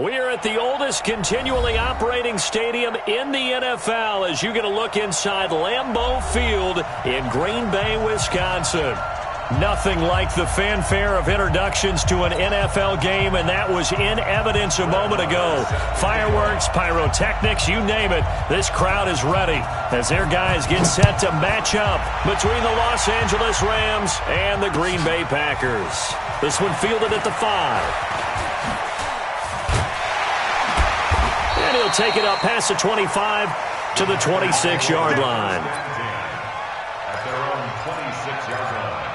We are at the oldest continually operating stadium in the NFL as you get a look inside Lambeau Field in Green Bay, Wisconsin. Nothing like the fanfare of introductions to an NFL game, and that was in evidence a moment ago. Fireworks, pyrotechnics, you name it. This crowd is ready as their guys get set to match up between the Los Angeles Rams and the Green Bay Packers. This one fielded at the 5. And he'll take it up past the 25 to the 26-yard line. At their own 26-yard line.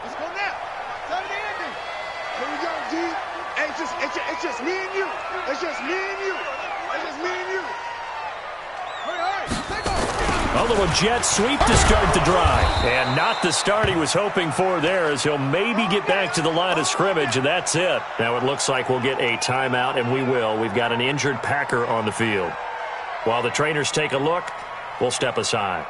Let's go now. Tell the ending. Here we go, G. Hey, it's just me and you. It's just me and you. It's just me and you. Hurry, take off. A little jet sweep to start the drive. And not the start he was hoping for there, as he'll maybe get back to the line of scrimmage, and that's it. Now it looks like we'll get a timeout, and we will. We've got an injured Packer on the field. While the trainers take a look, we'll step aside.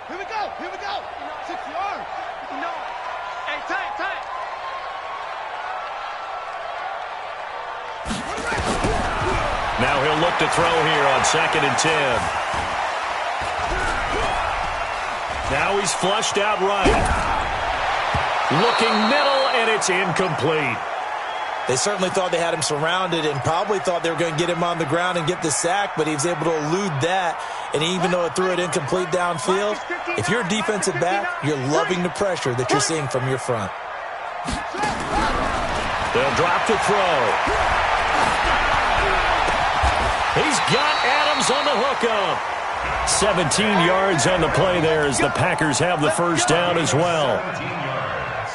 Here we go. 6 yards. Hey, tight. Now he'll look to throw here on 2nd and 10. Now he's flushed out right. Looking middle, and it's incomplete. They certainly thought they had him surrounded and probably thought they were going to get him on the ground and get the sack, but he was able to elude that. And even though it threw it incomplete downfield, if you're a defensive back, you're loving the pressure that you're seeing from your front. They'll drop to throw. He's got Adams on the hookup. 17 yards on the play there as the Packers have the first down as well.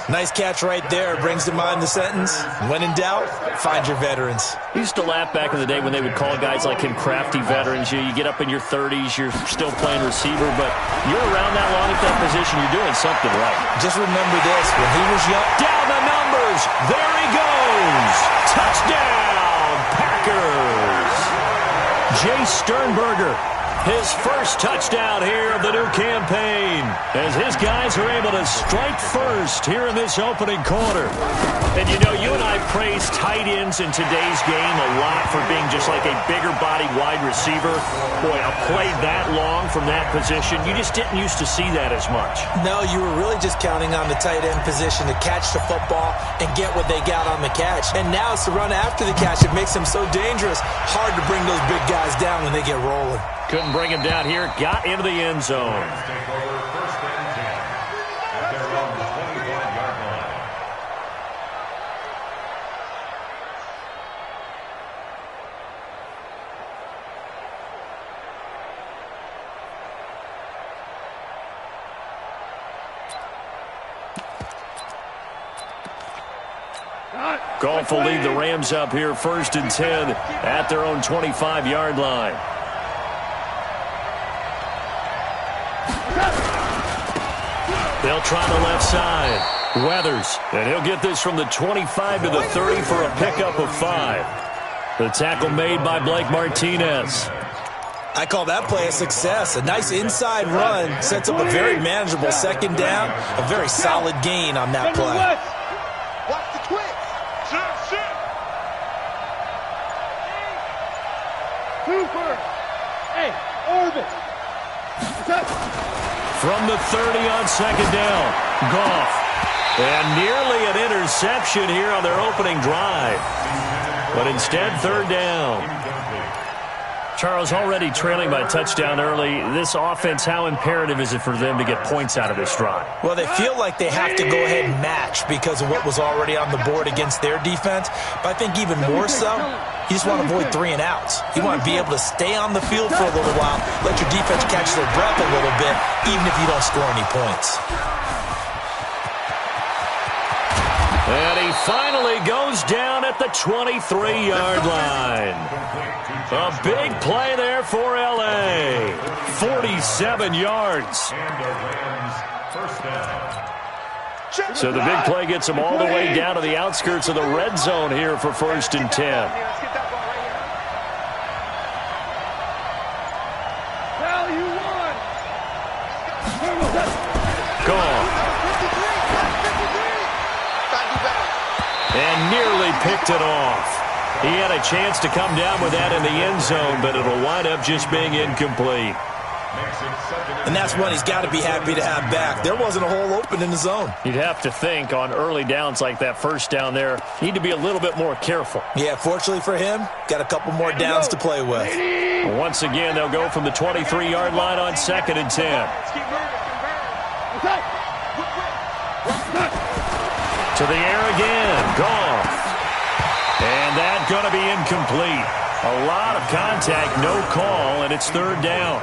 Nice catch right there. Brings to mind the sentence, when in doubt, find your veterans. I used to laugh back in the day when they would call guys like him crafty veterans. You get up in your 30s, you're still playing receiver, but you're around that long at that position, you're doing something right. Just remember this, when he was young. Down the numbers. There he goes. Touchdown, Packers. Jay Sternberger, his first touchdown here of the new campaign, as his guys are able to strike first here in this opening quarter. And you know, you and I praise tight ends in today's game a lot for being just like a bigger body wide receiver. Boy, a play that long from that position, you just didn't used to see that as much. No, you were really just counting on the tight end position to catch the football and get what they got on the catch. And now it's the run after the catch that makes them so dangerous. Hard to bring those big guys down when they get rolling. Couldn't bring him down here. Got into the end zone. Take over 1st and 10 at their own 25-yard line. Goff will lead the Rams up here 1st and 10 at their own 25-yard line. They'll try the left side. Weathers, and he'll get this from the 25 to the 30 for a pickup of 5. The tackle made by Blake Martinez. I call that play a success. A nice inside run sets up a very manageable 2nd down. A very solid gain on that play. Watch the twitch. Shit. Cooper. Hey, Orbit. From the 30 on 2nd down, Goff. And nearly an interception here on their opening drive. But instead, 3rd down. Charles, already trailing by touchdown early. This offense, how imperative is it for them to get points out of this drive? Well, they feel like they have to go ahead and match because of what was already on the board against their defense. But I think even more so, you just want to avoid 3 and outs. You want to be able to stay on the field for a little while, let your defense catch their breath a little bit, even if you don't score any points. And he finally goes down at the 23-yard line. A big play there for L.A. 47 yards. And the Rams First down. So the big play gets them all the way down to the outskirts of the red zone here for 1st and 10. Gone. And nearly picked it off. He had a chance to come down with that in the end zone, but it'll wind up just being incomplete. And that's one he's got to be happy to have back. There wasn't a hole open in the zone. You'd have to think on early downs like that first down there, need to be a little bit more careful. Yeah, fortunately for him, got a couple more downs to play with. Once again, they'll go from the 23-yard line on 2nd and 10. To the air again. Goff. And that's going to be incomplete. A lot of contact, no call, and it's 3rd down.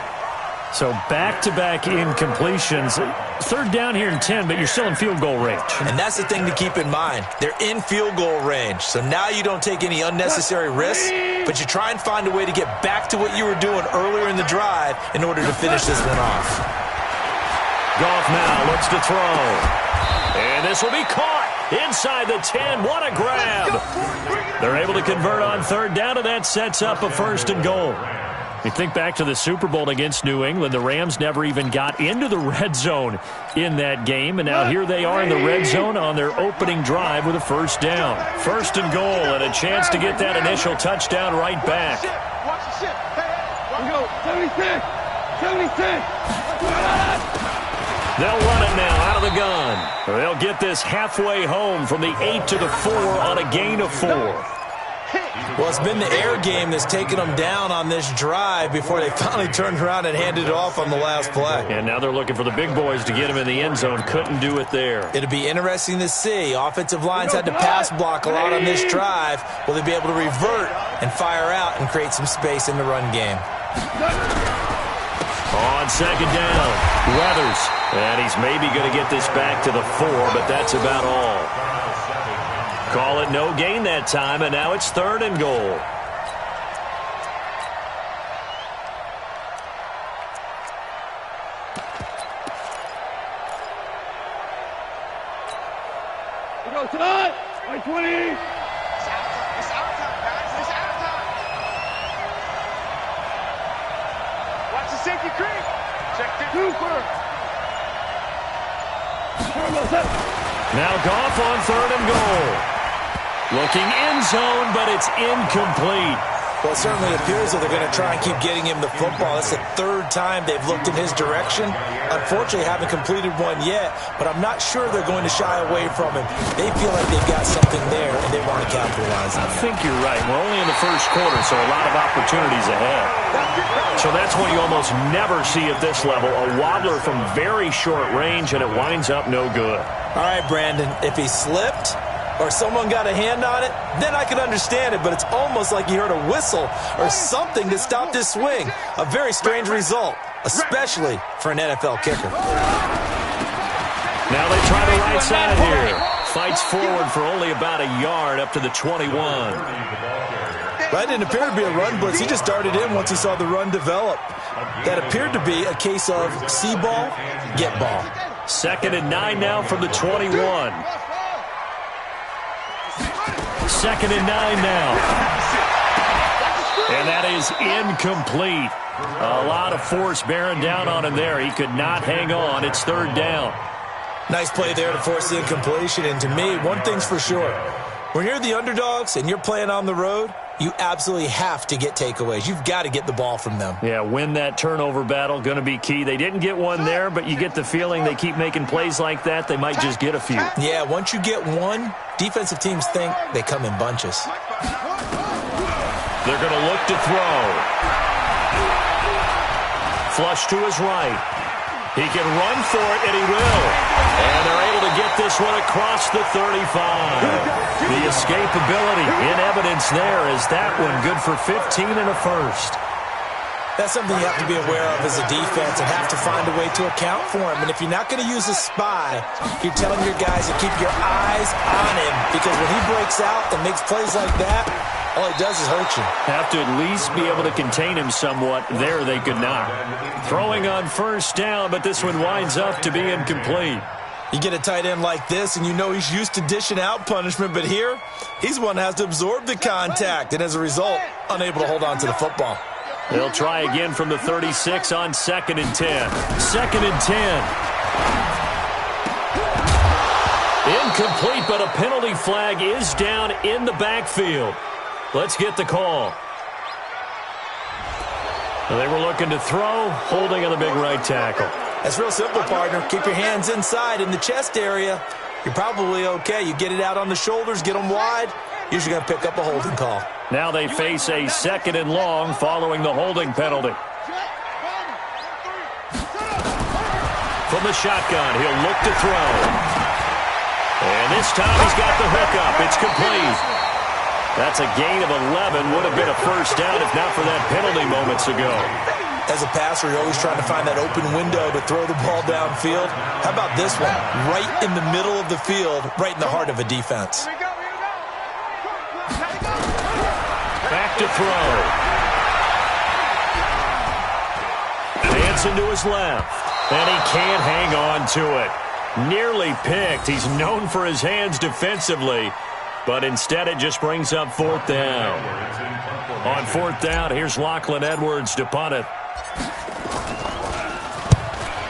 So back-to-back incompletions. 3rd down here and 10, but you're still in field goal range. And that's the thing to keep in mind. They're in field goal range. So now you don't take any unnecessary risks, but you try and find a way to get back to what you were doing earlier in the drive in order to finish this one off. Goff now looks to throw. And this will be caught inside the 10. What a grab. They're able to convert on 3rd down, and that sets up a 1st and goal. You think back to the Super Bowl against New England, the Rams never even got into the red zone in that game, and now here they are in the red zone on their opening drive with a 1st down. 1st and goal, and a chance to get that initial touchdown right back. They'll run it now out of the gun. They'll get this halfway home from the 8 to the 4 on a gain of 4. Well, it's been the air game that's taken them down on this drive before they finally turned around and handed it off on the last play. And now they're looking for the big boys to get him in the end zone. Couldn't do it there. It'll be interesting to see. Offensive lines had to pass block a lot on this drive. Will they be able to revert and fire out and create some space in the run game? On 2nd down, Weathers. And he's maybe going to get this back to the 4, but that's about all. Call it no gain that time, and now it's 3rd and goal. We go tonight. 20. It's our time, guys. It's our time. Watch the safety creep. Check the Cooper. Now Goff on 3rd and goal. Looking end zone, but it's incomplete. Well, it certainly appears that they're going to try and keep getting him the football. It's the 3rd time they've looked in his direction. Unfortunately, haven't completed one yet, but I'm not sure they're going to shy away from him. They feel like they've got something there, and they want to capitalize on it. I think you're right. We're only in the 1st quarter, so a lot of opportunities ahead. So that's what you almost never see at this level, a wobbler from very short range, and it winds up no good. All right, Brandon, if he slipped or someone got a hand on it, then I could understand it, but it's almost like you heard a whistle or something that stopped his swing. A very strange result, especially for an NFL kicker. Now they try the right side here. Fights forward for only about a yard up to the 21. That didn't appear to be a run blitz. He just darted in once he saw the run develop. That appeared to be a case of see ball, get ball. 2nd and 9 now from the 21. 2nd and 9 now. And that is incomplete. A lot of force bearing down on him there. He could not hang on. It's 3rd down. Nice play there to force the incompletion. And to me, one thing's for sure. When you're the underdogs and you're playing on the road, you absolutely have to get takeaways. You've got to get the ball from them. Yeah, win that turnover battle, going to be key. They didn't get one there, but you get the feeling they keep making plays like that, they might just get a few. Yeah, once you get one, defensive teams think they come in bunches. They're going to look to throw. Flush to his right. He can run for it, and he will. And they're able to get this one across the 35. The escapability in evidence there is that one good for 15 and a first. That's something you have to be aware of as a defense and have to find a way to account for him. And if you're not going to use a spy, you're telling your guys to keep your eyes on him, because when he breaks out and makes plays like that, all it does is hurt you. Have to at least be able to contain him somewhat. There they could not. Throwing on first down, but this one winds up to be incomplete. You get a tight end like this, and you know he's used to dishing out punishment, but here, he's one that has to absorb the contact, and as a result, unable to hold on to the football. They'll try again from the 36 on 2nd and 10. 2nd and 10. Incomplete, but a penalty flag is down in the backfield. Let's get the call. They were looking to throw, holding on the big right tackle. That's real simple, partner. Keep your hands inside in the chest area. You're probably okay. You get it out on the shoulders, get them wide. Usually going to pick up a holding call. Now they face a 2nd and long following the holding penalty. From the shotgun, he'll look to throw. And this time he's got the hook up. It's complete. That's a gain of 11. Would have been a first down if not for that penalty moments ago. As a passer, you're always trying to find that open window to throw the ball downfield. How about this one? Right in the middle of the field, right in the heart of a defense. Back to throw. Hanson to his left. And he can't hang on to it. Nearly picked. He's known for his hands defensively. But instead it just brings up 4th down. On 4th down, here's Lachlan Edwards to punt it.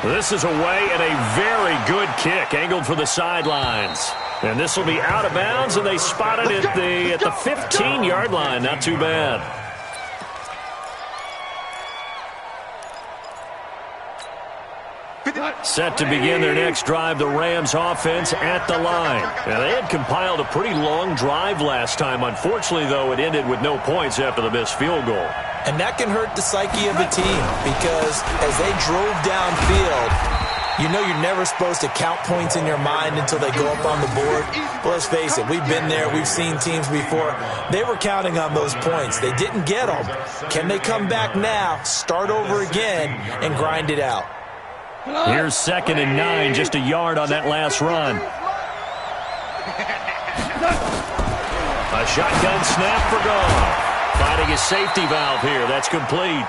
This is away and a very good kick angled for the sidelines. And this will be out of bounds, and they spot it at the 15-yard line. Not too bad. Set to begin their next drive, the Rams offense at the line. Now, they had compiled a pretty long drive last time. Unfortunately, though, it ended with no points after the missed field goal. And that can hurt the psyche of a team because as they drove downfield, you know you're never supposed to count points in your mind until they go up on the board. But let's face it, we've been there. We've seen teams before. They were counting on those points. They didn't get them. Can they come back now, start over again, and grind it out? Here's 2nd and 9, just a yard on that last run. A shotgun snap for Goff. Finding his safety valve here. That's complete.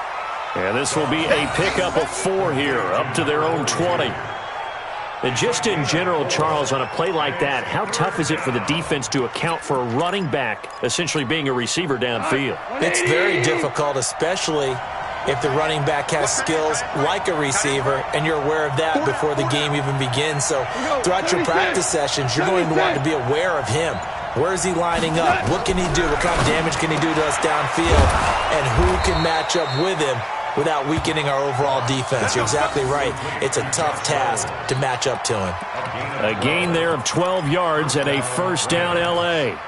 And this will be a pickup of 4 here, up to their own 20. And just in general, Charles, on a play like that, how tough is it for the defense to account for a running back essentially being a receiver downfield? It's very difficult, especially if the running back has skills like a receiver, and you're aware of that before the game even begins. So throughout your practice sessions, you're going to want to be aware of him. Where is he lining up? What can he do? What kind of damage can he do to us downfield? And who can match up with him without weakening our overall defense? You're exactly right. It's a tough task to match up to him. A gain there of 12 yards and a first down L.A.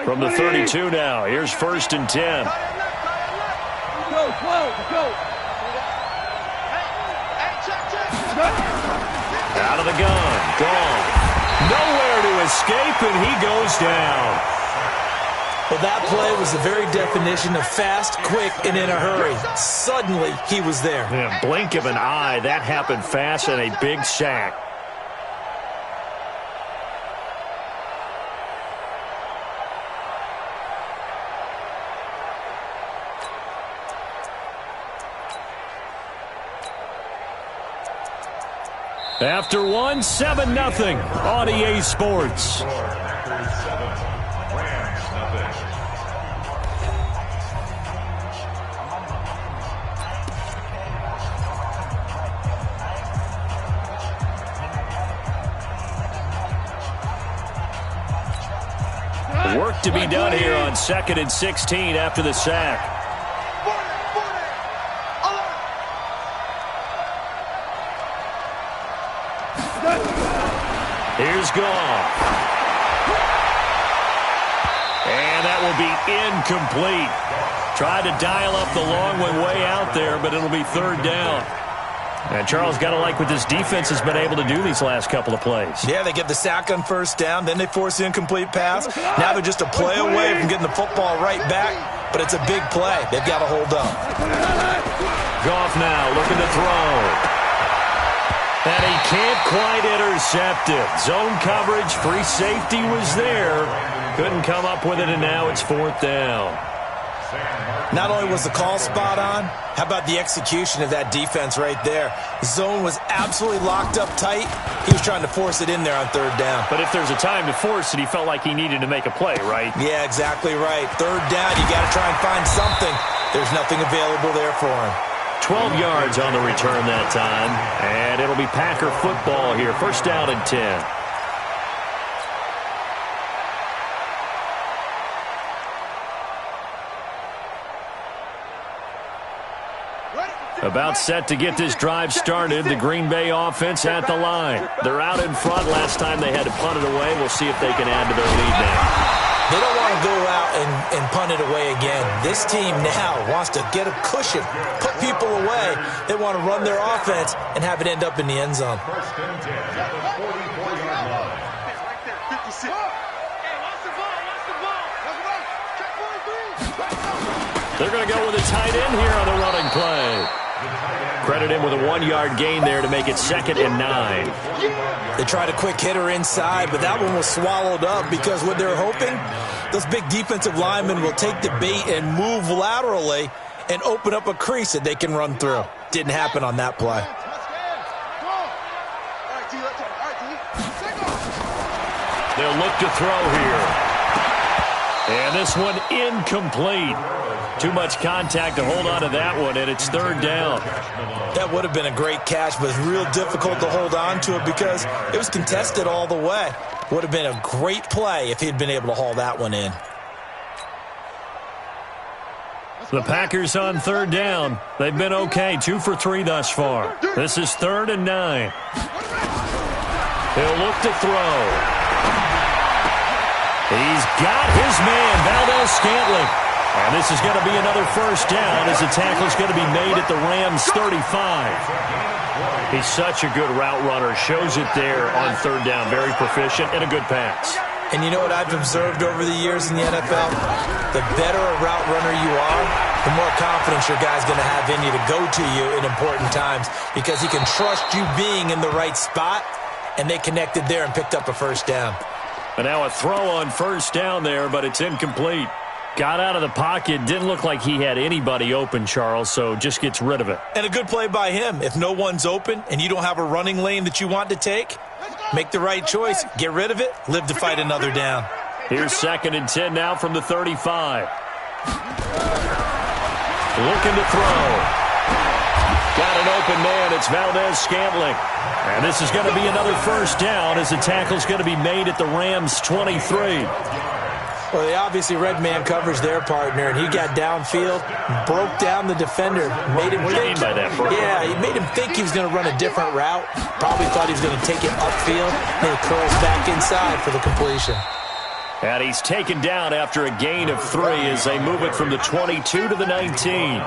From the 32 now, here's 1st and 10. Out of the gun, gone. Nowhere to escape, and he goes down. Well, that play was the very definition of fast, quick, and in a hurry. Suddenly, he was there. Yeah, blink of an eye, that happened fast and a big sack. After 1, 7-0 on EA Sports. Work to be done here on 2nd and 16 after the sack. Here's Goff. And that will be incomplete. Tried to dial up the long one way out there, but it'll be 3rd down. And Charles, got to like what this defense has been able to do these last couple of plays. Yeah, they get the sack on 1st down, then they force the incomplete pass. Now they're just a play away from getting the football right back. but it's a big play. They've got to hold up. Goff now looking to throw. And he can't quite intercept it. Zone coverage, free safety was there. Couldn't come up with it, and now it's 4th down. Not only was the call spot on, how about the execution of that defense right there? The zone was absolutely locked up tight. He was trying to force it in there on 3rd down. But if there's a time to force it, he felt like he needed to make a play, right? Yeah, exactly right. 3rd down, you got to try and find something. There's nothing available there for him. 12 yards on the return that time, and it'll be Packer football here. 1st down and 10. About set to get this drive started. The Green Bay offense at the line. They're out in front. Last time they had to punt it away. We'll see if they can add to their lead now. They don't want to go out and punt it away again. This team now wants to get a cushion, put people away. They want to run their offense and have it end up in the end zone. 1st and 10 at the 44-yard line. They're going to go with a tight end here on the running play. Credit him with a 1-yard gain there to make it 2nd and 9. They tried a quick hitter inside, but that one was swallowed up because what they're hoping, those big defensive linemen will take the bait and move laterally and open up a crease that they can run through. Didn't happen on that play. They'll look to throw here. And this one incomplete. Too much contact to hold on to that one, and it's 3rd down. That would have been a great catch, but it's real difficult to hold on to it because it was contested all the way. Would have been a great play if he'd been able to haul that one in. The Packers on 3rd down. They've been okay, 2 for 3 thus far. This is 3rd and 9. He'll look to throw. He's got his man, Valdez-Scantling. And this is going to be another 1st down as the tackle is going to be made at the Rams' 35. He's such a good route runner. Shows it there on 3rd down. Very proficient and a good pass. And you know what I've observed over the years in the NFL? The better a route runner you are, the more confidence your guy's going to have in you to go to you in important times because he can trust you being in the right spot, and they connected there and picked up a 1st down. And now a throw on 1st down there, but it's incomplete. Got out of the pocket. Didn't look like he had anybody open, Charles, so just gets rid of it. And a good play by him. If no one's open and you don't have a running lane that you want to take, make the right choice. Get rid of it. Live to fight another down. Here's 2nd and 10 now from the 35. Looking to throw. Got an open man. It's Valdez-Scantling. And this is going to be another 1st down as the tackle's going to be made at the Rams' 23. Well, they obviously read man coverage their partner, and he got downfield, broke down the defender, made him What do you mean by that, bro? Yeah, he made him think he was going to run a different route. Probably thought he was going to take it upfield, then he curls back inside for the completion. And he's taken down after a gain of 3 as they move it from the 22 to the 19.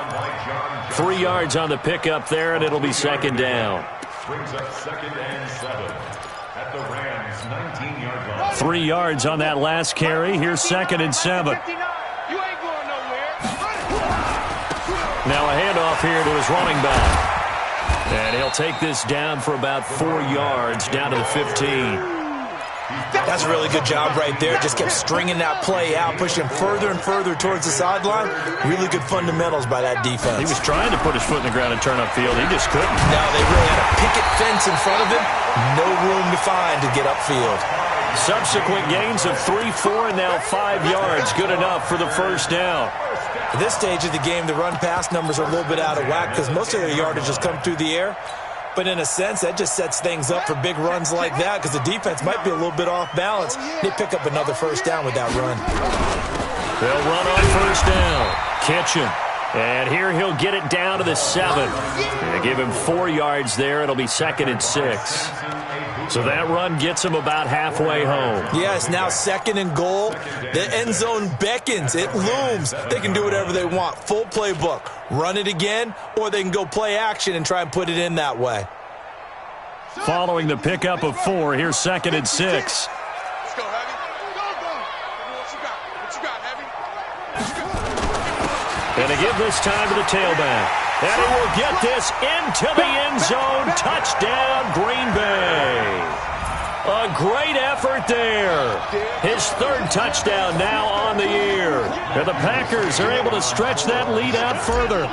3 yards on the pickup there, and it'll be 2nd down. Brings up 2nd and 7 at the Rams' 19-yard line. 3 yards on that last carry. Here's 2nd and 7. Now a handoff here to his running back. And he'll take this down for about 4 yards down to the 15. That's a really good job right there. Just kept stringing that play out, pushing further and further towards the sideline. Really good fundamentals by that defense. He was trying to put his foot in the ground and turn upfield. He just couldn't. No, they really had a picket fence in front of him. No room to find to get upfield. Subsequent gains of 3, 4, and now 5 yards. Good enough for the 1st down. At this stage of the game, the run-pass numbers are a little bit out of whack because most of their yardage has come through the air. But in a sense, that just sets things up for big runs like that because the defense might be a little bit off balance. They pick up another 1st down with that run. They'll run on 1st down. Kitchen. And here he'll get it down to the 7. They give him 4 yards there. It'll be 2nd and 6. So that run gets him about halfway home. Yeah, it's now 2nd and goal. The end zone beckons. It looms. They can do whatever they want. Full playbook. Run it again, or they can go play action and try and put it in that way. Following the pickup of 4, here's 2nd and 6. Let's go, Heavy. Go. What you got? What you got, Heavy? What you got? And to give this time to the tailback. And he will get this into the end zone. Touchdown, Green Bay. A great effort there. His third touchdown now on the year. And the Packers are able to stretch that lead out further.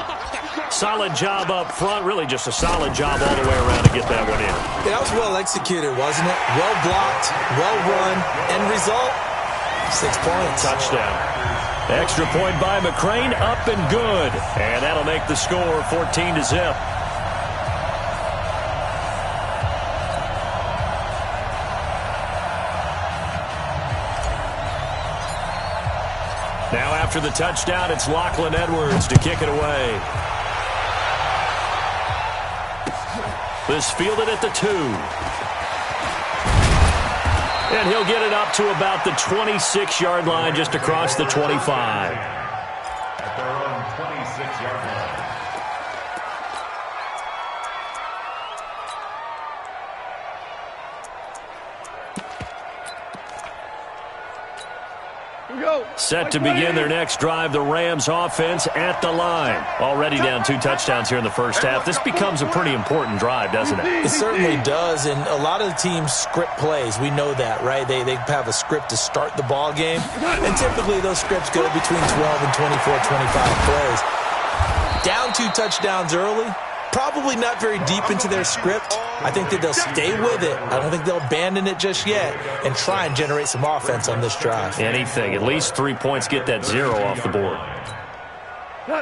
Solid job up front. Really just a solid job all the way around to get that one in. Yeah, that was well executed, wasn't it? Well blocked, well run. End result, 6 points. Touchdown. Extra point by McCrane, up and good. And that'll make the score 14-0. Now after the touchdown, it's Lachlan Edwards to kick it away. This fielded at the 2. And he'll get it up to about the 26-yard line, just across the 25. At their own 26-yard line. Set to begin their next drive, the Rams offense at the line. Already down 2 touchdowns here in the first half. This becomes a pretty important drive, doesn't it? It certainly does, and a lot of the teams script plays. We know that, right? They have a script to start the ball game, and typically those scripts go between 12 and 24, 25 plays. Down 2 touchdowns early, probably not very deep into their script. I think that they'll stay with it. I don't think they'll abandon it just yet and try and generate some offense on this drive. Anything. At least 3 points, get that 0 off the board.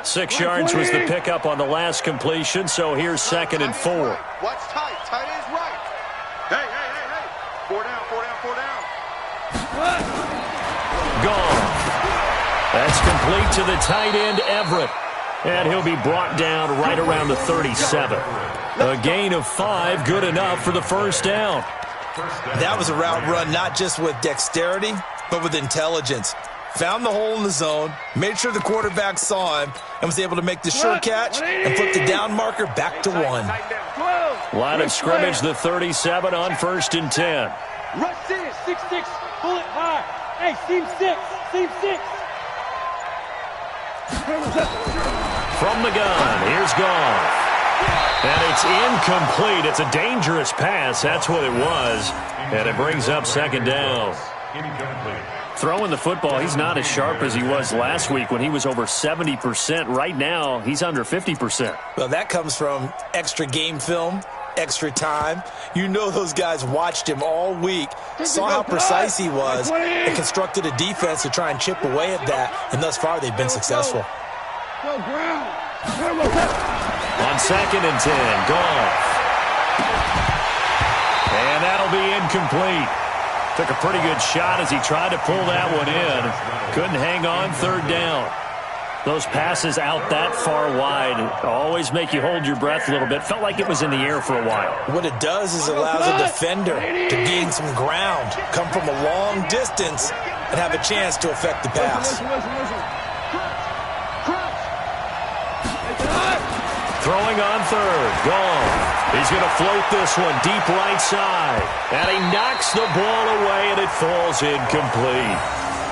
6 yards was the pickup on the last completion, so here's 2nd and 4. Watch tight. Tight ends right. Hey. 4 down. Gone. That's complete to the tight end, Everett. And he'll be brought down right around the 37. A gain of 5, good enough for the first down. That was a route run not just with dexterity, but with intelligence. Found the hole in the zone, made sure the quarterback saw him, and was able to make the sure catch and flip the down marker back to 1. Line of scrimmage, the 37 on 1st and 10. Rush in, 6-6, pull it high. Hey, seam 6. From the gun, here's Goff. And it's incomplete. It's a dangerous pass. That's what it was. And it brings up 2nd down. Throwing the football, he's not as sharp as he was last week when he was over 70%. Right now, he's under 50%. Well, that comes from extra game film, extra time. You know those guys watched him all week, saw how precise he was, and constructed a defense to try and chip away at that. And thus far, they've been successful. On 2nd and 10, Goff. And that'll be incomplete. Took a pretty good shot as he tried to pull that one in. Couldn't hang on, 3rd down. Those passes out that far wide always make you hold your breath a little bit. Felt like it was in the air for a while. What it does is allows a defender to gain some ground, come from a long distance, and have a chance to affect the pass. Throwing on 3rd, Goff. He's going to float this one deep right side. And he knocks the ball away, and it falls incomplete.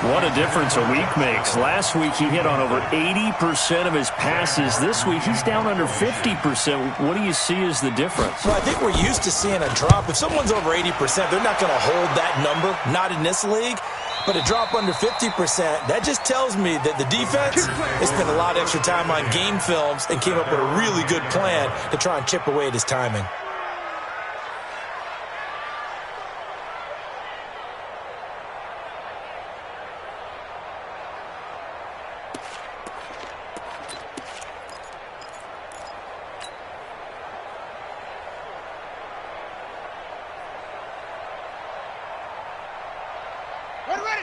What a difference a week makes. Last week, he hit on over 80% of his passes. This week, he's down under 50%. What do you see as the difference? Well, I think we're used to seeing a drop. If someone's over 80%, they're not going to hold that number, not in this league. But a drop under 50%, that just tells me that the defense has spent a lot of extra time on game films and came up with a really good plan to try and chip away at his timing.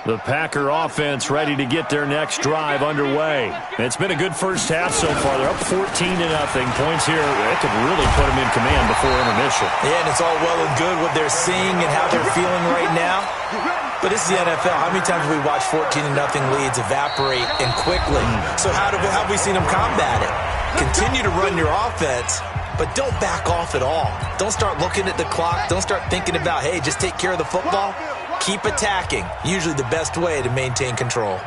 The Packer offense ready to get their next drive underway. It's been a good first half so far. They're up 14-0. Points here, that could really put them in command before intermission. Yeah, and it's all well and good what they're seeing and how they're feeling right now. But this is the NFL. How many times have we watched 14-0 leads evaporate and quickly? So how have we seen them combat it? Continue to run your offense, but don't back off at all. Don't start looking at the clock. Don't start thinking about, hey, just take care of the football. Keep attacking. Usually the best way to maintain control.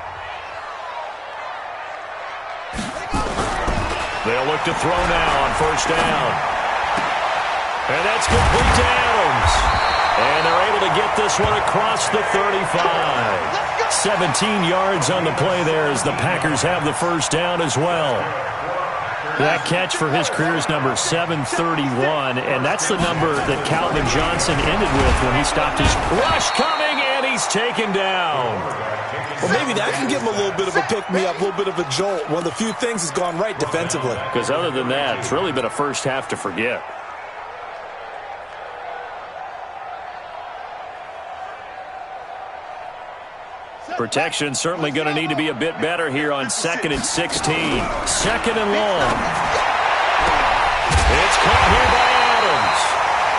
They'll look to throw now on first down. And that's complete to Adams. And they're able to get this one across the 35. 17 yards on the play there as the Packers have the first down as well. That catch for his career is number 731, and that's the number that Calvin Johnson ended with when he stopped his rush coming, and he's taken down. Well, maybe that can give him a little bit of a pick-me-up, a little bit of a jolt. One of the few things has gone right defensively. Because other than that, it's really been a first half to forget. Protection certainly going to need to be a bit better here on 2nd and 16. 2nd and long. It's caught here by Adams.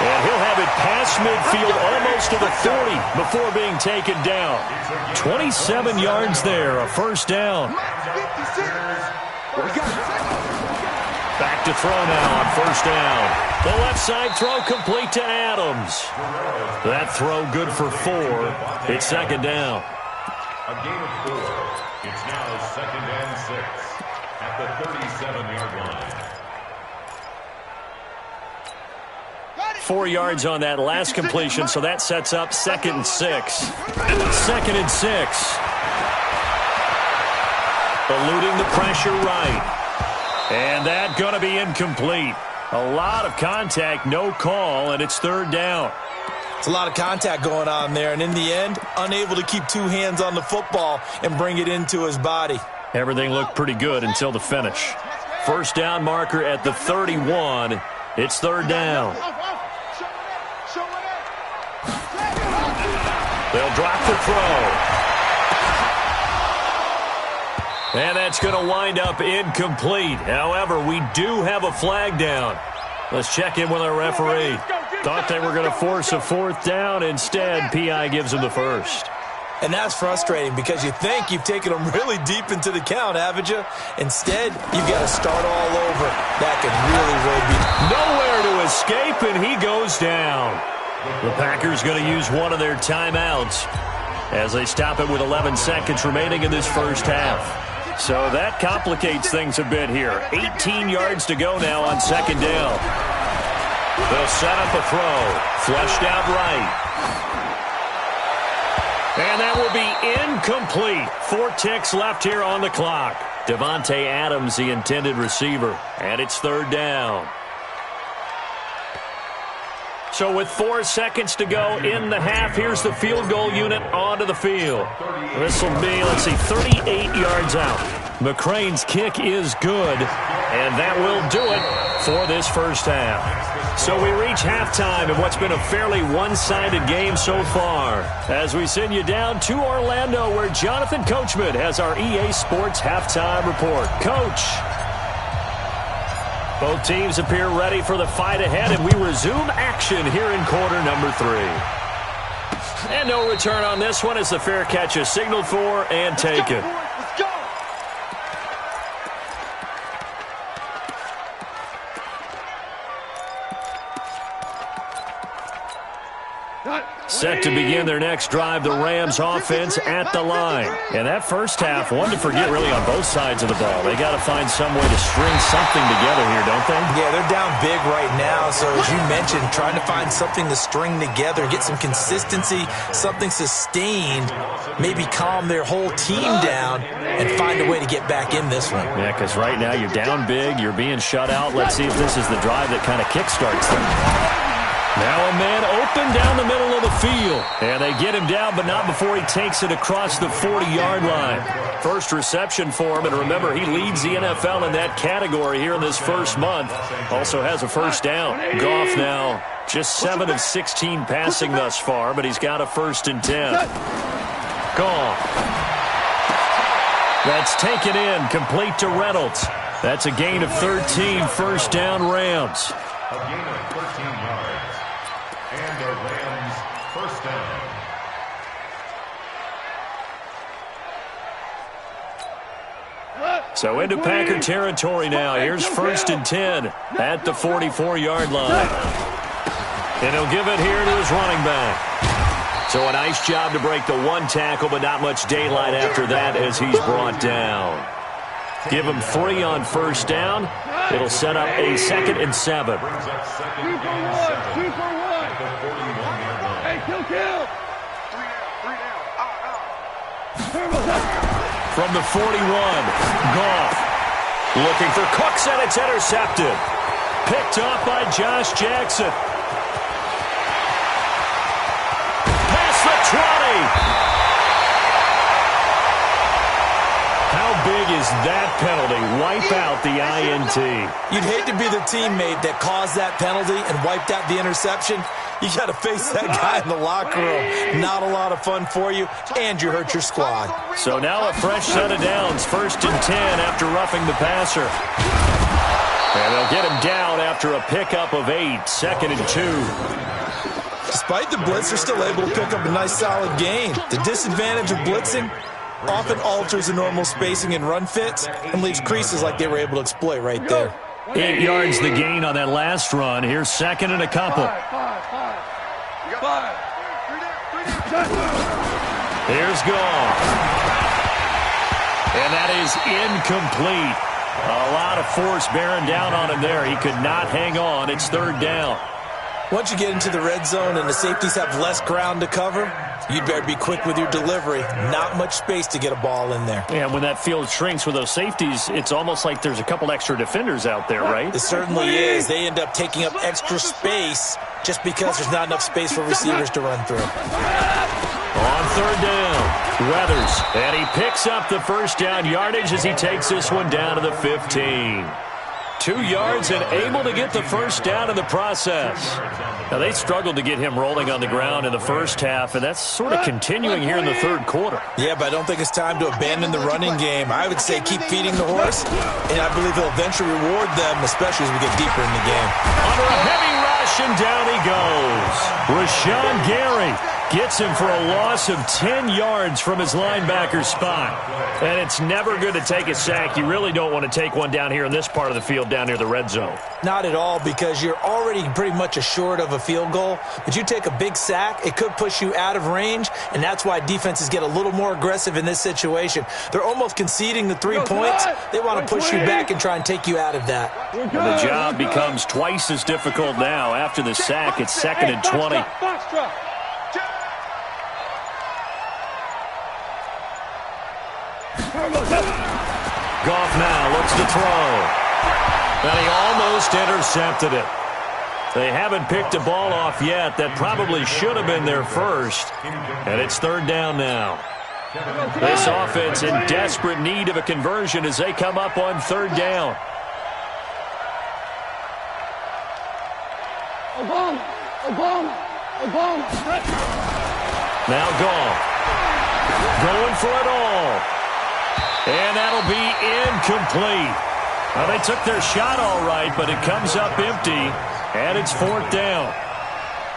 And he'll have it past midfield almost to the 40 before being taken down. 27 yards there, a first down. Back to throw now on first down. The left side throw complete to Adams. That throw good for 4. It's 2nd down. A gain of 4. It's now 2nd and 6 at the 37-yard line. 4 yards on that last completion, so that sets up 2nd and 6. 2nd and 6. Eluding the pressure right. And that going to be incomplete. A lot of contact, no call, and it's 3rd down. It's a lot of contact going on there, and in the end, unable to keep 2 hands on the football and bring it into his body. Everything looked pretty good until the finish. First down marker at the 31. It's 3rd down. They'll drop the throw. And that's going to wind up incomplete. However, we do have a flag down. Let's check in with our referee. Thought they were going to force a 4th down. Instead, P.I. gives them the first. And that's frustrating because you think you've taken them really deep into the count, haven't you? Instead, you've got to start all over. That could really be nowhere to escape, and he goes down. The Packers going to use one of their timeouts as they stop it with 11 seconds remaining in this first half. So that complicates things a bit here. 18 yards to go now on 2nd down. They'll set up a throw. Flushed out right. And that will be incomplete. 4 ticks left here on the clock. Devontae Adams, the intended receiver. And it's 3rd down. So with 4 seconds to go in the half, here's the field goal unit onto the field. This will be, 38 yards out. McCrane's kick is good, and that will do it for this first half. So we reach halftime in what's been a fairly one-sided game so far, as we send you down to Orlando, where Jonathan Coachman has our EA Sports halftime report. Coach. Both teams appear ready for the fight ahead, and we resume action here in quarter number 3. And no return on this one as the fair catch is signaled for and taken. Let's go. Set to begin their next drive, the Rams offense at the line. And that first half, one to forget really on both sides of the ball. They got to find some way to string something together here, don't they? Yeah, they're down big right now. So as you mentioned, trying to find something to string together, get some consistency, something sustained, maybe calm their whole team down and find a way to get back in this one. Yeah, because right now you're down big, you're being shut out. Let's see if this is the drive that kind of kickstarts them. Now a man open down the middle of the field. And they get him down, but not before he takes it across the 40-yard line. First reception for him, and remember, he leads the NFL in that category here in this first month. Also has a first down. Goff now just 7 of 16 passing thus far, but he's got a 1st and 10. Goff. That's taken in, complete to Reynolds. That's a gain of 13, first down Rams. A gain of 13 yards. And the Rams first down. So into Packer territory now. Here's 1st and 10 at the 44-yard line. And he'll give it here to his running back. So a nice job to break the 1 tackle, but not much daylight after that as he's brought down. Give him 3 on first down. It'll set up a 2nd and 7. Brings up 2nd and 7 at the 41-yard line. Hey, kill. 3 down. From the 41, Goff looking for Cooks, and it's intercepted. Picked off by Josh Jackson. Past the 20. How big is that penalty? Wipe out the INT. You'd hate to be the teammate that caused that penalty and wiped out the interception. You got to face that guy in the locker room. Not a lot of fun for you, and you hurt your squad. So now a fresh set of downs. 1st and 10 after roughing the passer. And they'll get him down after a pickup of 8. 2nd and 2. Despite the blitz, they're still able to pick up a nice, solid gain. The disadvantage of blitzing often alters the normal spacing and run fits and leaves creases like they were able to exploit right there. 8 yards the gain on that last run. Here's 2nd and a couple. Here's Goff. And that is incomplete. A lot of force bearing down on him there. He could not hang on. It's 3rd down. Once you get into the red zone and the safeties have less ground to cover, you'd better be quick with your delivery. Not much space to get a ball in there. And when that field shrinks with those safeties, it's almost like there's a couple extra defenders out there, right? It certainly is. They end up taking up extra space just because there's not enough space for receivers to run through. On 3rd down, Weathers. And he picks up the first down yardage as he takes this one down to the 15. 2 yards and able to get the first down in the process. Now, they struggled to get him rolling on the ground in the first half, and that's sort of continuing here in the 3rd quarter. Yeah, but I don't think it's time to abandon the running game. I would say keep feeding the horse, and I believe he'll eventually reward them, especially as we get deeper in the game. Under a heavy rush, and down he goes. Rashawn Gary gets him for a loss of 10 yards from his linebacker spot. And it's never good to take a sack. You really don't want to take one down here in this part of the field down near the red zone. Not at all, because you're already pretty much assured of a field goal. But you take a big sack, it could push you out of range, and that's why defenses get a little more aggressive in this situation. They're almost conceding the 3 points. They want to push you back and try and take you out of that. And the job becomes twice as difficult now. After the sack, it's 2nd and 20. Goff now looks to throw. And he almost intercepted it. They haven't picked a ball off yet. That probably should have been their first. And it's 3rd down now. This offense in desperate need of a conversion as they come up on 3rd down. Now Goff. Going for it all. And that'll be incomplete. Well, they took their shot all right, but it comes up empty, and it's 4th down.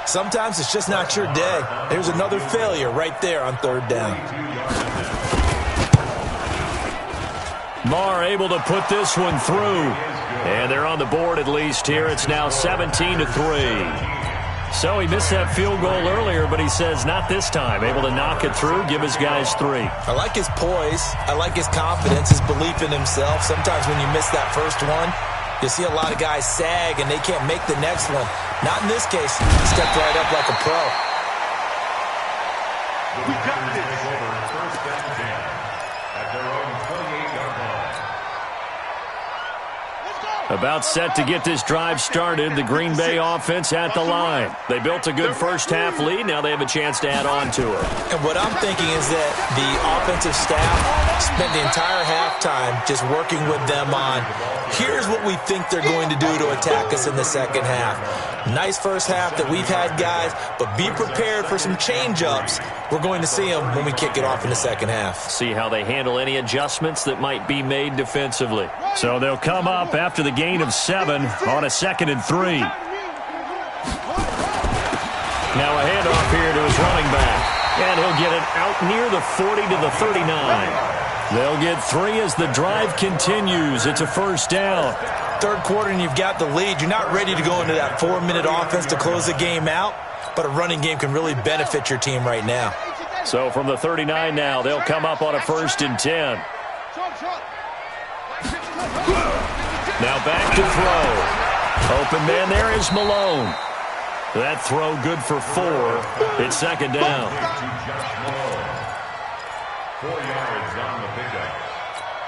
Sometimes it's just not your day. There's another failure right there on 3rd down. Marr able to put this one through. And they're on the board at least here. It's now 17-3. So he missed that field goal earlier, but he says not this time. Able to knock it through, give his guys 3. I like his poise. I like his confidence, his belief in himself. Sometimes when you miss that first one, you see a lot of guys sag and they can't make the next one. Not in this case. He stepped right up like a pro. We got this. Over 1st and 10 at their own 28-yard line. About set to get this drive started. The Green Bay offense at the line. They built a good first half lead. Now they have a chance to add on to it. And what I'm thinking is that the offensive staff spent the entire halftime just working with them on, here's what we think they're going to do to attack us in the second half. Nice first half that we've had, guys, but be prepared for some change-ups. We're going to see them when we kick it off in the second half. See how they handle any adjustments that might be made defensively. So they'll come up after the gain of 7 on a 2nd and 3. Now a handoff here to his running back. And he'll get it out near the 40 to the 39. They'll get 3 as the drive continues. It's a 1st down. 3rd quarter and you've got the lead. You're not ready to go into that 4-minute offense to close the game out, but a running game can really benefit your team right now. So from the 39 now, they'll come up on a 1st and 10. Now back to throw. Open man there is Malone. That throw good for 4. It's second down. 4 yards on the pickup.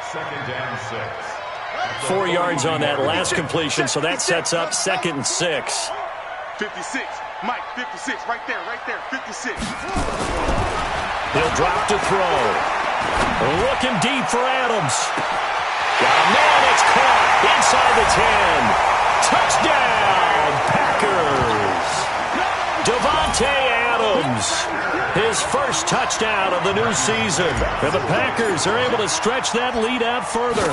Second and 6. 4 yards on that last completion, so that sets up 2nd and 6. 56. Mike, 56. Right there, 56. He'll drop to throw. Looking deep for Adams. Got a man, it's caught inside the 10. Touchdown, Packers. Devontae Adams, his first touchdown of the new season. And the Packers are able to stretch that lead out further.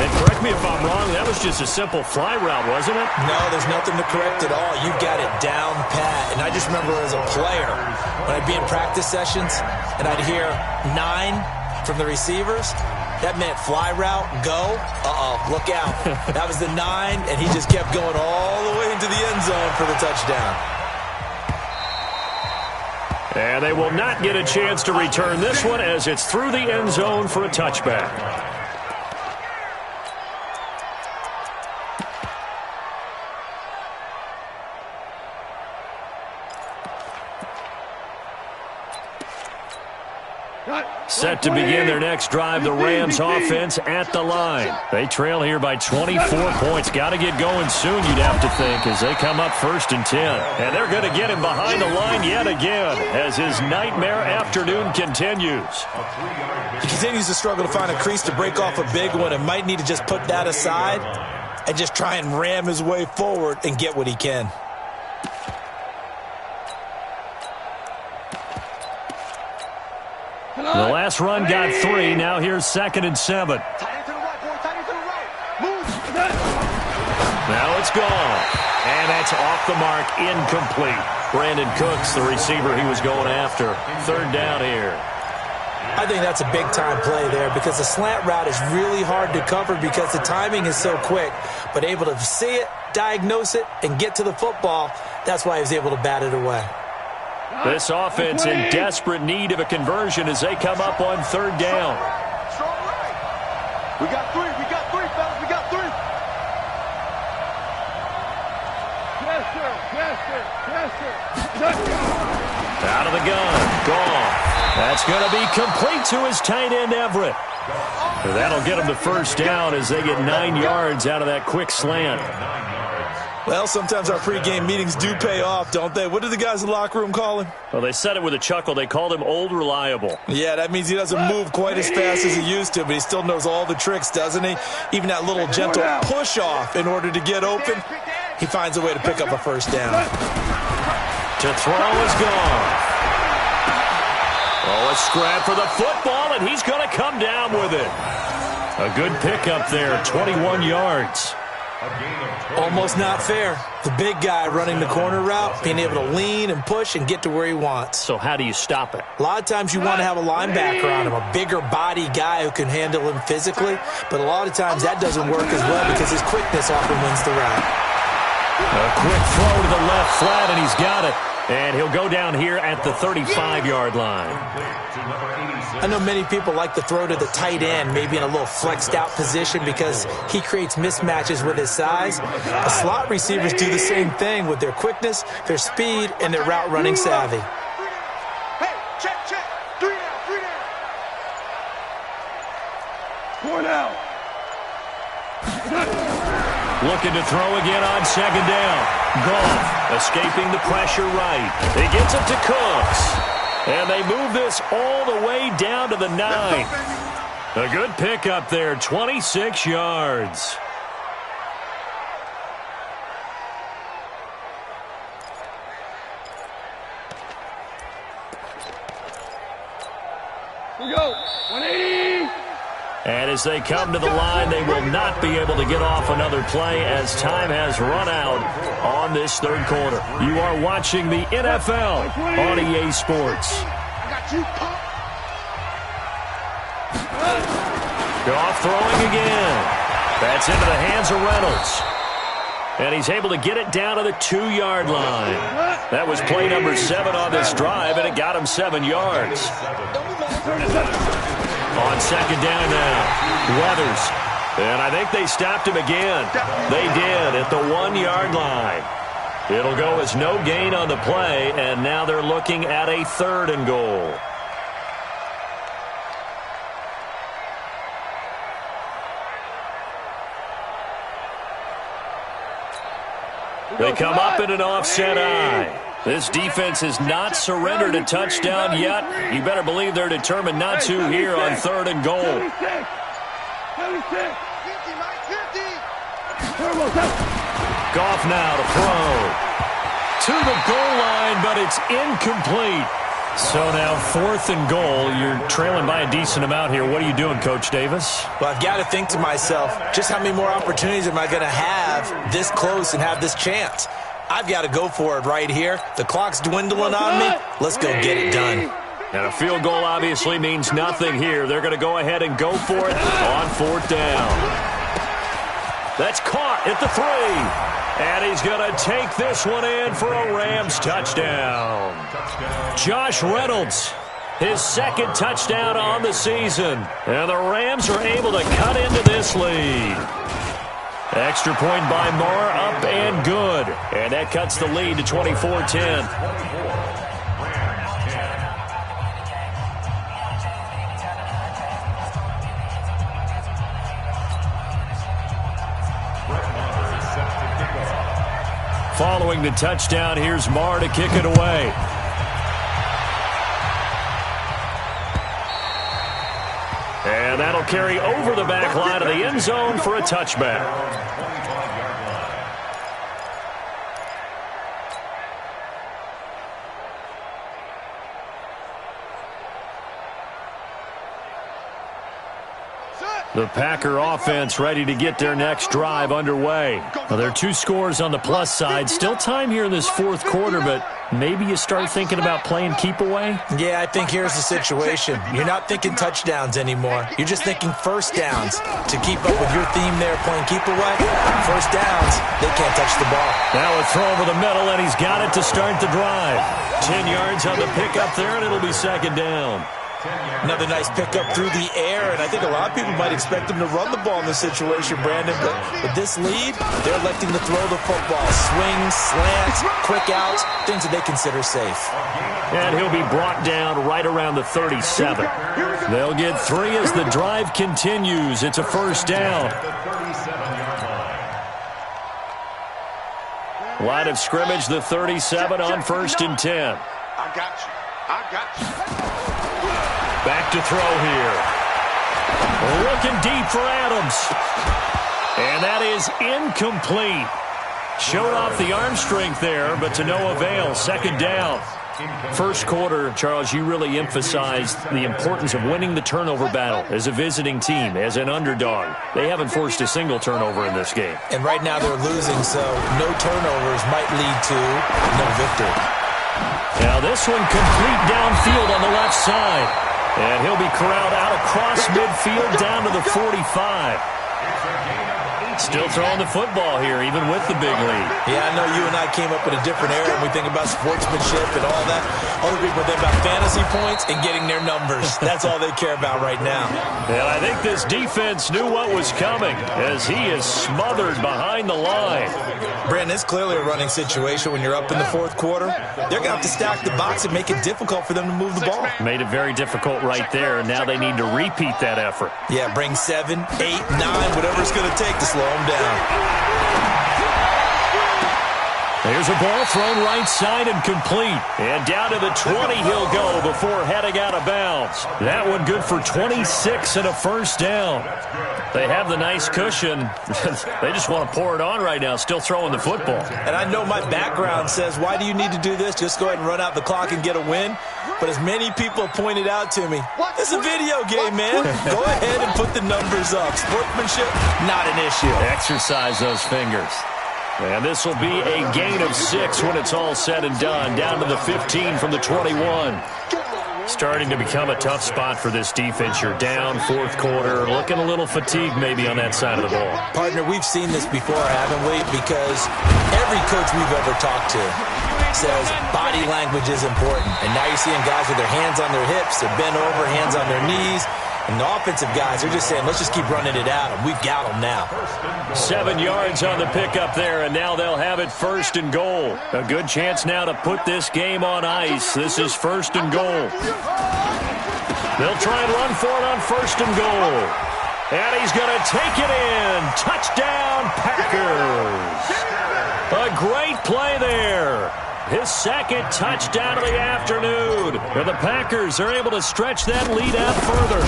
And correct me if I'm wrong, that was just a simple fly route, wasn't it? No, there's nothing to correct at all. You got it down pat. And I just remember as a player, when I'd be in practice sessions and I'd hear 9 from the receivers, that meant fly route, go. Look out. That was the 9, and he just kept going all the way into the end zone for the touchdown. And they will not get a chance to return this one as it's through the end zone for a touchback. Set to begin their next drive, the Rams offense at the line. They trail here by 24 points. Got to get going soon, you'd have to think, as they come up 1st and 10. And they're going to get him behind the line yet again as his nightmare afternoon continues. He continues to struggle to find a crease to break off a big one and might need to just put that aside and just try and ram his way forward and get what he can. The last run got 3. Now here's 2nd and 7. Now it's gone. And that's off the mark, incomplete. Brandon Cooks, the receiver he was going after. 3rd down here. I think that's a big-time play there because the slant route is really hard to cover because the timing is so quick. But able to see it, diagnose it, and get to the football, that's why he was able to bat it away. This offense in desperate need of a conversion as they come up on 3rd down. We got 3, fellas, we got 3. Yes, sir. Out of the gun, gone. That's going to be complete to his tight end, Everett. That'll get him the 1st down as they get 9 yards out of that quick slant. Well, sometimes our pregame meetings do pay off, don't they? What did the guys in the locker room call him? Well, they said it with a chuckle. They called him Old Reliable. Yeah, that means he doesn't move quite as fast as he used to, but he still knows all the tricks, doesn't he? Even that little gentle push-off in order to get open, he finds a way to pick up a 1st down. To throw is gone. Oh, a scrap for the football, and he's going to come down with it. A good pickup there, 21 yards. Almost not fair. The big guy running the corner route, being able to lean and push and get to where he wants. So how do you stop it? A lot of times you want to have a linebacker on him, a bigger body guy who can handle him physically, but a lot of times that doesn't work as well because his quickness often wins the route. A quick throw to the left flat, and he's got it. And he'll go down here at the 35-yard line. I know many people like to throw to the tight end, maybe in a little flexed out position because he creates mismatches with his size. The slot receivers do the same thing with their quickness, their speed, and their route running savvy. Hey, check. 3 down. 4 down. Looking to throw again on 2nd down. Goff escaping the pressure right. He gets it to Cooks. And they move this all the way down to the 9. A good pickup there, 26 yards. Here we go. 180. And as they come to the line, they will not be able to get off another play as time has run out on this 3rd quarter. You are watching the NFL on EA Sports. I got you, pop. Goff throwing again. That's into the hands of Reynolds. And he's able to get it down to the 2-yard line. That was play number 7 on this drive, and it got him 7 yards. On 2nd down now, Weathers And I think they stopped him again. They did at the 1-yard line. It'll go as no gain on the play, and now they're looking at a 3rd and goal. They come up in an offset eye. This defense has not surrendered a touchdown yet. You better believe they're determined not to here on 3rd and goal. 50, Goff now to throw. To the goal line, but it's incomplete. So now 4th and goal. You're trailing by a decent amount here. What are you doing, Coach Davis? Well, I've got to think to myself, just how many more opportunities am I going to have this close and have this chance? I've got to go for it right here. The clock's dwindling on me. Let's go get it done. And a field goal obviously means nothing here. They're going to go ahead and go for it on 4th down. That's caught at the 3. And he's going to take this one in for a Rams touchdown. Josh Reynolds, his 2nd touchdown on the season. And the Rams are able to cut into this lead. Extra point by Moore, up and good. And that cuts the lead to 24-10. Following the touchdown, here's Marr to kick it away. And that'll carry over the back line of the end zone for a touchback. The Packer offense ready to get their next drive underway. Now, there are 2 scores on the plus side. Still time here in this 4th quarter, but maybe you start thinking about playing keep away? Yeah, I think here's the situation. You're not thinking touchdowns anymore. You're just thinking first downs. To keep up with your theme there, playing keep away, first downs, they can't touch the ball. Now a throw over the middle, and he's got it to start the drive. 10 yards on the pickup there, and it'll be 2nd down. Another nice pickup through the air, and I think a lot of people might expect him to run the ball in this situation, Brandon. But with this lead, they're electing to throw the football. Swings, slants, quick outs, things that they consider safe. And he'll be brought down right around the 37. They'll get 3 as the drive continues. It's a 1st down. Line of scrimmage, the 37 on 1st and 10. I got you. I got you. Back to throw here. Looking deep for Adams. And that is incomplete. Showed off the arm strength there, but to no avail. 2nd down. First quarter, Charles, you really emphasized the importance of winning the turnover battle as a visiting team, as an underdog. They haven't forced a single turnover in this game. And right now they're losing, so no turnovers might lead to no victory. Now this one complete downfield on the left side. And he'll be corralled out across midfield down to the 45. Still throwing the football here, even with the big lead. Yeah, I know you and I came up in a different era when we think about sportsmanship and all that. Other people think about fantasy points and getting their numbers. That's all they care about right now. And I think this defense knew what was coming as he is smothered behind the line. Brandon, it's clearly a running situation when you're up in the 4th quarter. They're going to have to stack the box and make it difficult for them to move the ball. Made it very difficult right there, and now they need to repeat that effort. Yeah, bring 7, 8, 9, whatever it's going to take to slow them down. There's a ball thrown right side and complete. And down to the 20 he'll go before heading out of bounds. That one good for 26 and a 1st down. They have the nice cushion. They just want to pour it on right now, still throwing the football. And I know my background says, why do you need to do this? Just go ahead and run out the clock and get a win. But as many people pointed out to me, it's a video game, man. Go ahead and put the numbers up. Sportsmanship, not an issue. Exercise those fingers. And this will be a gain of 6 when it's all said and done. Down to the 15 from the 21. Starting to become a tough spot for this defense. You're down 4th quarter. Looking a little fatigued maybe on that side of the ball. Partner, we've seen this before, haven't we? Because every coach we've ever talked to says body language is important. And now you're seeing guys with their hands on their hips, they're bent over, hands on their knees. And the offensive guys are just saying, let's just keep running it at them. We've got them now. 7 yards on the pickup there, and now they'll have it 1st and goal. A good chance now to put this game on ice. This is 1st and goal. They'll try and run for it on 1st and goal. And he's going to take it in. Touchdown, Packers. A great play there. His 2nd touchdown of the afternoon. And the Packers are able to stretch that lead out further.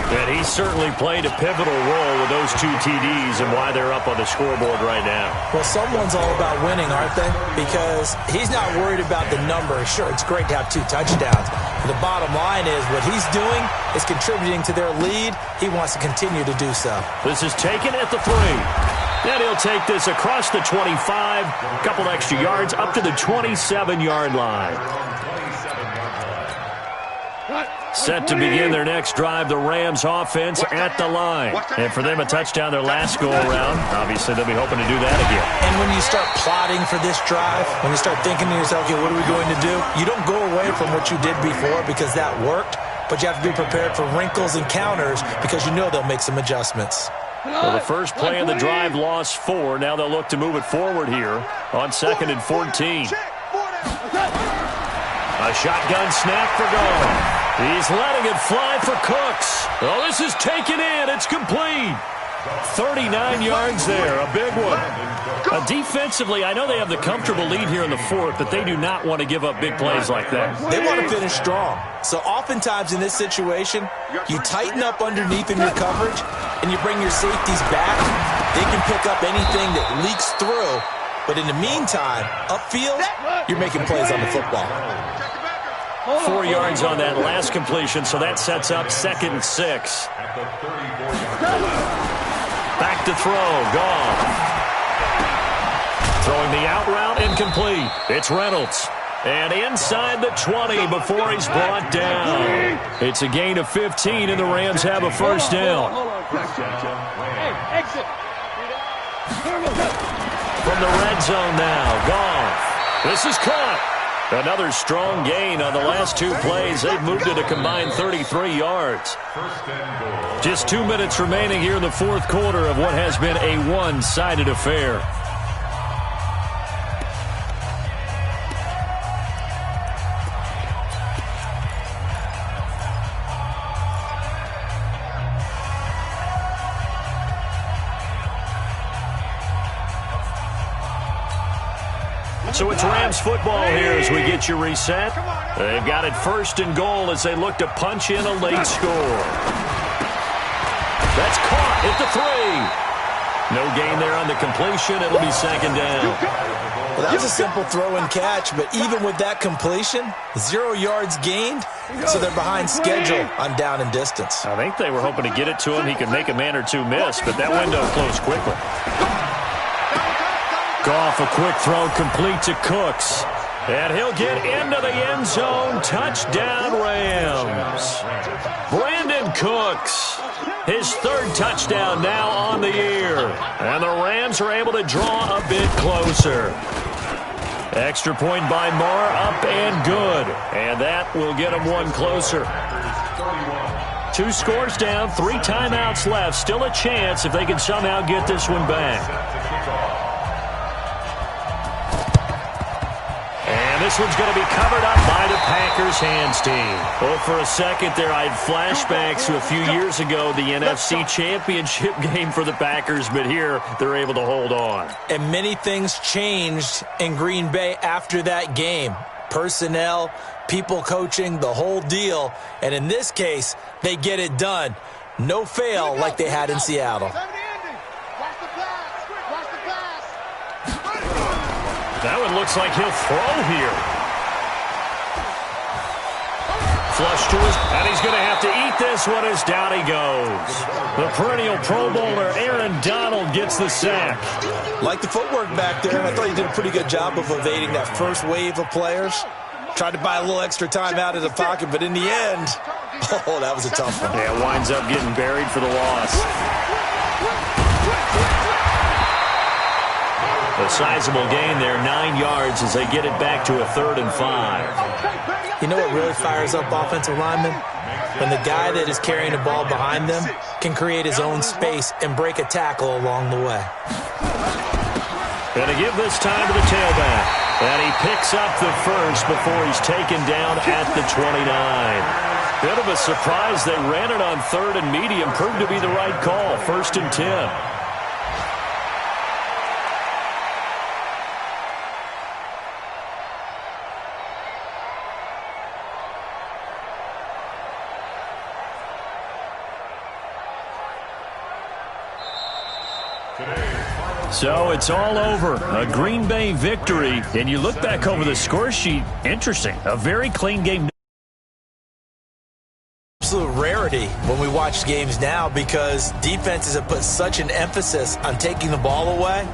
And he certainly played a pivotal role with those 2 TDs and why they're up on the scoreboard right now. Well, someone's all about winning, aren't they? Because he's not worried about the number. Sure, it's great to have 2 touchdowns. But the bottom line is what he's doing is contributing to their lead. He wants to continue to do so. This is taken at the 3. And he'll take this across the 25, a couple extra yards up to the 27-yard line. Set to begin their next drive, the Rams offense at the line. And for them, a touchdown their last go-around. Obviously, they'll be hoping to do that again. And when you start plotting for this drive, when you start thinking to yourself, okay, what are we going to do? You don't go away from what you did before because that worked, but you have to be prepared for wrinkles and counters because you know they'll make some adjustments. Well, the first play of the drive lost 4. Now they'll look to move it forward here on 2nd and 14. A shotgun snap for Gone. He's letting it fly for Cooks. Oh, this is taken in. It's complete. 39 yards there, a big one. Defensively, I know they have the comfortable lead here in the 4th, but they do not want to give up big plays like that. They want to finish strong. So oftentimes in this situation, you tighten up underneath in your coverage, and you bring your safeties back. They can pick up anything that leaks through. But in the meantime, upfield, you're making plays on the football. 4 yards on that last completion, so that sets up 2nd and 6. Back to throw, Gone. Throwing the out route, incomplete. It's Reynolds. And inside the 20 before he's brought down. It's a gain of 15, and the Rams have a 1st down. Hey, exit. From the red zone now, Gone. This is caught. Another strong gain on the last 2 plays. They've moved it a combined 33 yards. Just 2 minutes remaining here in the 4th quarter of what has been a one-sided affair. So it's Rams football here as we get you reset. They've got it 1st and goal as they look to punch in a late score. That's caught at the 3. No gain there on the completion. It'll be 2nd down. Well, that was a simple throw and catch, but even with that completion, 0 yards gained, so they're behind schedule on down and distance. I think they were hoping to get it to him. He could make a man or 2 miss, but that window closed quickly. Goff, a quick throw complete to Cooks. And he'll get into the end zone. Touchdown, Rams. Brandon Cooks, his 3rd touchdown now on the year. And the Rams are able to draw a bit closer. Extra point by Marr, up and good. And that will get them 1 closer. 2 scores down, 3 timeouts left. Still a chance if they can somehow get this one back. This one's going to be covered up by the Packers hands team. Well, for a second there, I had flashbacks to a few years ago, the NFC Championship game for the Packers, but here they're able to hold on. And many things changed in Green Bay after that game. Personnel, people coaching, the whole deal. And in this case, they get it done. No fail like they had in Seattle. That one looks like he'll throw here. Flush to his, and he's going to have to eat this one as down he goes. The perennial Pro Bowler Aaron Donald gets the sack. Like the footwork back there, I thought he did a pretty good job of evading that first wave of players. Tried to buy a little extra time out of the pocket, but in the end, oh, that was a tough one. Yeah, winds up getting buried for the loss. A sizable gain there, 9 yards as they get it back to a 3rd and 5. You know what really fires up offensive linemen? when the guy that is carrying the ball behind them can create his own space and break a tackle along the way. Going to give this time to the tailback. And he picks up the first before he's taken down at the 29. Bit of a surprise. They ran it on 3rd and medium. Proved to be the right call. 1st and 10. So it's all over. A Green Bay victory. And you look back over the score sheet. Interesting. A very clean game. Absolute rarity when we watch games now because defenses have put such an emphasis on taking the ball away.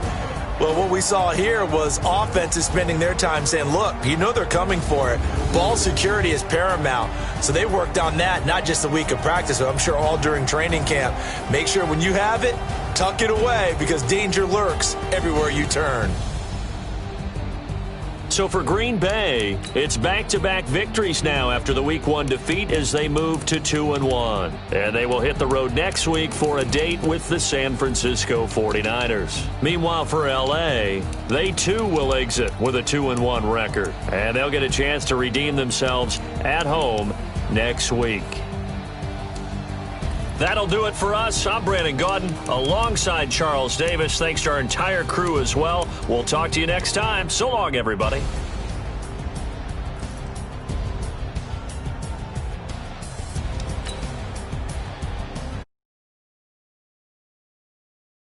Well, what we saw here was offenses spending their time saying, look, you know they're coming for it. Ball security is paramount. So they worked on that not just a week of practice, but I'm sure all during training camp. Make sure when you have it, tuck it away because danger lurks everywhere you turn. So for Green Bay, it's back-to-back victories now after the Week 1 defeat as they move to 2-1. And they will hit the road next week for a date with the San Francisco 49ers. Meanwhile, for L.A., they too will exit with a 2-1 record. And they'll get a chance to redeem themselves at home next week. That'll do it for us. I'm Brandon Gaudin alongside Charles Davis. Thanks to our entire crew as well. We'll talk to you next time. So long, everybody.